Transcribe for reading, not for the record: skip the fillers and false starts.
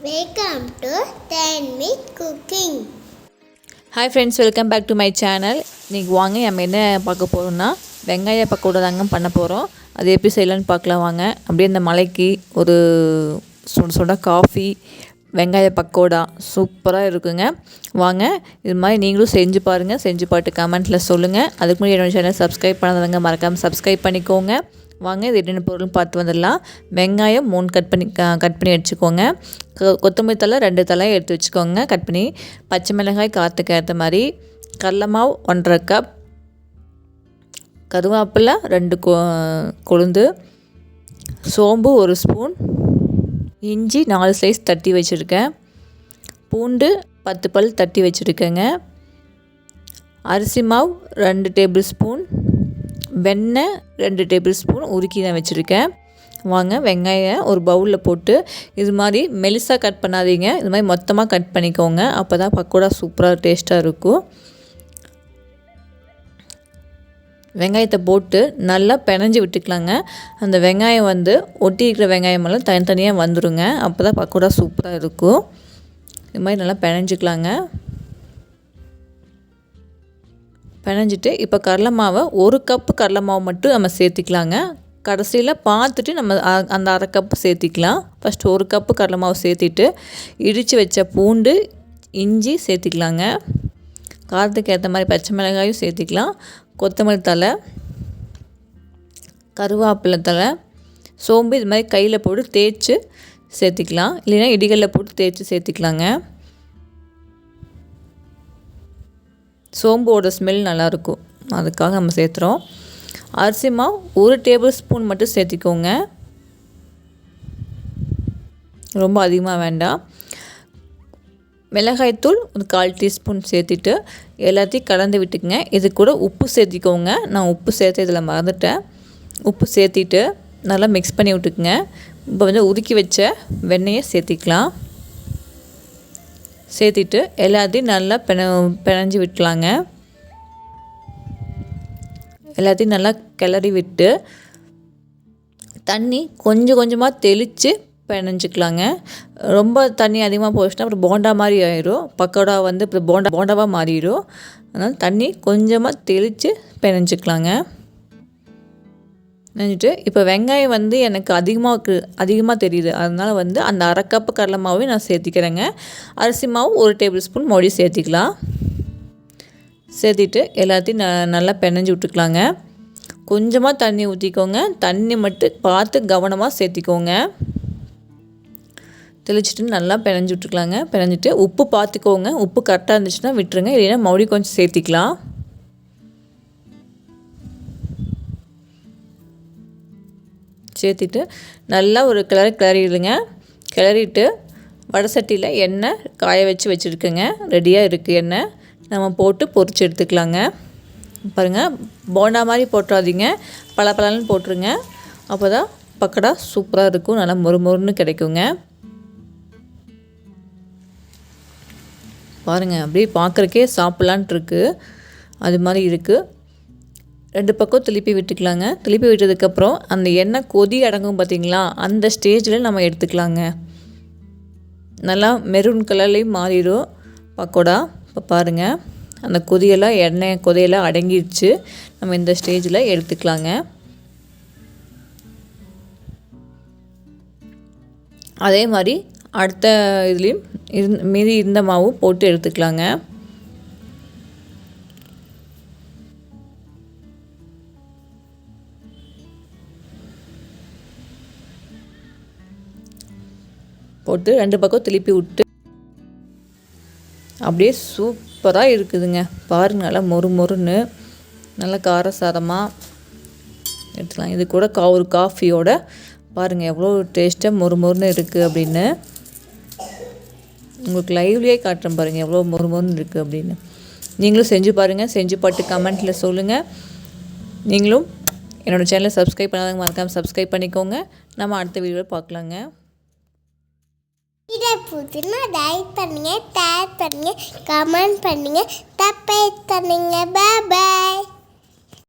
Welcome to Tanvi Cooking. Hi friends, welcome back to my channel. இன்னைக்கு வாங்க நம்ம என்ன பார்க்க போகிறோம்னா வெங்காய பக்கோடா தாங்க பண்ண போகிறோம். அது எப்படி செய்யலான்னு பார்க்கலாம் வாங்க. அப்படியே இந்த மலைக்கு ஒரு சுட காஃபி வெங்காய பக்கோடா சூப்பராக இருக்குங்க. வாங்க இது மாதிரி நீங்களும் செஞ்சு பாருங்கள். செஞ்சு பார்த்து கமெண்ட்டில் சொல்லுங்கள். அதுக்கு முன்னாடி என்னோடய சேனல் சப்ஸ்கிரைப் பண்ணாதவங்க மறக்காமல் சப்ஸ்கிரைப் பண்ணிக்கோங்க. வாங்க இது என்னென்ன பொருள் பார்த்து வந்துடலாம். வெங்காயம் 3 கட் பண்ணி வச்சுக்கோங்க. கொத்தமல்லி தழை 2 தழை எடுத்து வச்சுக்கோங்க கட் பண்ணி. பச்சை மிளகாய் காற்றுக்கு ஏற்ற மாதிரி. கடலை மாவு 1½ கப். கருவேப்பிலை 2 கொழுந்து. சோம்பு 1 ஸ்பூன். இஞ்சி 4 ஸ்லைஸ் தட்டி வச்சுருக்கேன். பூண்டு 10 பல் தட்டி வச்சுருக்கேங்க. அரிசி மாவு 2 டேபிள் ஸ்பூன். வெண்ணெய் 2 டேபிள் ஸ்பூன் உருக்கி தான் வச்சுருக்கேன். வாங்க வெங்காயம் ஒரு பவுலில் போட்டு இது மாதிரி மெலிசாக கட் பண்ணாதீங்க. இது மாதிரி மொத்தமாக கட் பண்ணிக்கோங்க. அப்போ தான் பக்கோடா சூப்பராக டேஸ்ட்டாக இருக்கும். வெங்காயத்தை போட்டு நல்லா பிணைஞ்சி விட்டுக்கலாங்க. அந்த வெங்காயம் ஒட்டி இருக்கிற வெங்காயமெல்லாம் தனித்தனியாக வந்துடுங்க. அப்போ தான் பக்கோடா சூப்பராக இருக்கும். இது மாதிரி நல்லா பிணைஞ்சிக்கலாங்க. பிணைஞ்சிட்டு இப்போ கடலை மாவை 1 கப்பு கடலை மாவு மட்டும் நம்ம சேர்த்திக்கலாங்க. கடைசியில் பார்த்துட்டு நம்ம அந்த 1/2 கப்பு சேர்த்திக்கலாம். ஃபஸ்ட்டு 1 கப்பு கடலை மாவு சேர்த்திட்டு இடித்து வச்ச பூண்டு இஞ்சி சேர்த்திக்கலாங்க. காரத்துக்கு ஏற்ற மாதிரி பச்சை மிளகாயும் சேர்த்திக்கலாம். கொத்தமல்லி தழை, கருவேப்பிலை தழை, சோம்பு இது மாதிரி கையில் போட்டு தேய்ச்சி சேர்த்திக்கலாம். இல்லைன்னா இடிகளில் போட்டு தேய்ச்சி சேர்த்திக்கலாங்க. சோம்போட ஸ்மெல் நல்லாயிருக்கும், அதுக்காக நம்ம சேர்த்துறோம். அரிசி மாவு 1 டேபிள் ஸ்பூன் மட்டும் சேர்த்திக்கோங்க, ரொம்ப அதிகமாக வேண்டாம். மிளகாய்த்தூள் ஒரு 1/4 டீஸ்பூன் சேர்த்திட்டு எல்லாத்தையும் கலந்து விட்டுக்குங்க. இது கூட உப்பு சேர்த்திக்கோங்க. நான் உப்பு சேர்த்து இதில் மறந்துட்டேன். உப்பு சேர்த்திட்டு நல்லா மிக்ஸ் பண்ணி விட்டுக்குங்க. இப்போ உருக்கி வச்ச வெண்ணெயை சேர்த்திக்கலாம். சேர்த்திட்டு எல்லாத்தையும் நல்லா பிணைஞ்சி விட்டுலாங்க. எல்லாத்தையும் நல்லா கிளறி விட்டு தண்ணி கொஞ்சமாக தெளித்து பிணைஞ்சிக்கலாங்க. ரொம்ப தண்ணி அதிகமாக போச்சுன்னா அப்புறம் போண்டா மாதிரி ஆயிடும். பக்கோடா இப்போ போண்டாவாக மாறிடும். அதனால் தண்ணி கொஞ்சமாக தெளித்து பிணைஞ்சிக்கலாங்க. நினச்சிட்டு இப்போ வெங்காயம் எனக்கு அதிகமாக தெரியுது. அதனால் அந்த 1/2 கப்பு கடலை மாவையும் நான் சேர்த்திக்கிறேங்க. அரிசி மாவு 1 டேபிள் ஸ்பூன் மறுபடியும் சேர்த்திக்கலாம். சேர்த்திட்டு எல்லாத்தையும் நல்லா பிணைஞ்சி விட்டுக்கலாங்க. கொஞ்சமாக தண்ணி ஊற்றிக்கோங்க. தண்ணி மட்டும் பார்த்து கவனமாக சேர்த்திக்கோங்க. தெளிச்சிட்டு நல்லா பிணைஞ்சி விட்டுக்கலாங்க. பிணைஞ்சிட்டு உப்பு பார்த்துக்கோங்க. உப்பு கரெக்டாக இருந்துச்சுன்னா விட்டுருங்க. இல்லைன்னா மறுபடியும் கொஞ்சம் சேர்த்திக்கலாம். சேர்த்திட்டு நல்லா ஒரு கிளறிடுங்க. கிளறிட்டு வடை சட்டியில் எண்ணெய் காய வச்சுருக்கேங்க. ரெடியாக இருக்குது எண்ணெய். நம்ம போட்டு பொரிச்சு எடுத்துக்கலாங்க. பாருங்கள், போண்டா மாதிரி போட்டுறாதீங்க, பளபளன்னு போட்டுருங்க. அப்போ தான் பக்கோடா சூப்பராக இருக்கும், நல்லா மொறுமொறுன்னு கிடைக்குங்க. பாருங்கள், அப்படியே பார்க்குறக்கே சாப்பிட்லான்ட்டு இருக்குது. அது மாதிரி இருக்குது. 2 பக்கம் திருப்பி விட்டுக்கலாங்க. திருப்பி விட்டதுக்கப்புறம் அந்த எண்ணெய் கொதி அடங்கும் பார்த்திங்களா, அந்த ஸ்டேஜில் நம்ம எடுத்துக்கலாங்க. நல்லா மெரூன் கலர்லேயும் மாறிடும் பக்கோடா. இப்போ பாருங்கள், அந்த எண்ணெய் கொதியெல்லாம் அடங்கிடுச்சு. நம்ம இந்த ஸ்டேஜில் எடுத்துக்கலாங்க. அதே மாதிரி அடுத்த இதுலேயும் மீதி இந்த மாவு போட்டு எடுத்துக்கலாங்க. போட்டு 2 பக்கம் திருப்பி விட்டு அப்படியே சூப்பராக இருக்குதுங்க. பாருங்கள், நல்லா மொறுன்னு நல்லா காரசாரமாக எடுத்துக்கலாம். இது கூட ஒரு காஃபியோட பாருங்கள் எவ்வளோ டேஸ்ட்டாக மொறுன்னு இருக்குது அப்படின்னு. உங்களுக்கு லைவ்லேயே காட்டுறேன் பாருங்கள் எவ்வளோ மொறுன்னு இருக்குது அப்படின்னு. நீங்களும் செஞ்சு பாருங்கள். செஞ்சு பார்த்து கமெண்ட்டில் சொல்லுங்கள். நீங்களும் என்னோடய சேனலை சப்ஸ்கிரைப் பண்ணாதவங்க மறக்காமல் சப்ஸ்கிரைப் பண்ணிக்கோங்க. நம்ம அடுத்த வீடியோவில் பார்க்கலாங்க. இதை பிடிச்சினா லைக் பண்ணுங்கள், ஷேர் பண்ணுங்கள், கமெண்ட் பண்ணுங்கள், சப்ஸ்கிரைப் பண்ணுங்கள். பாய்.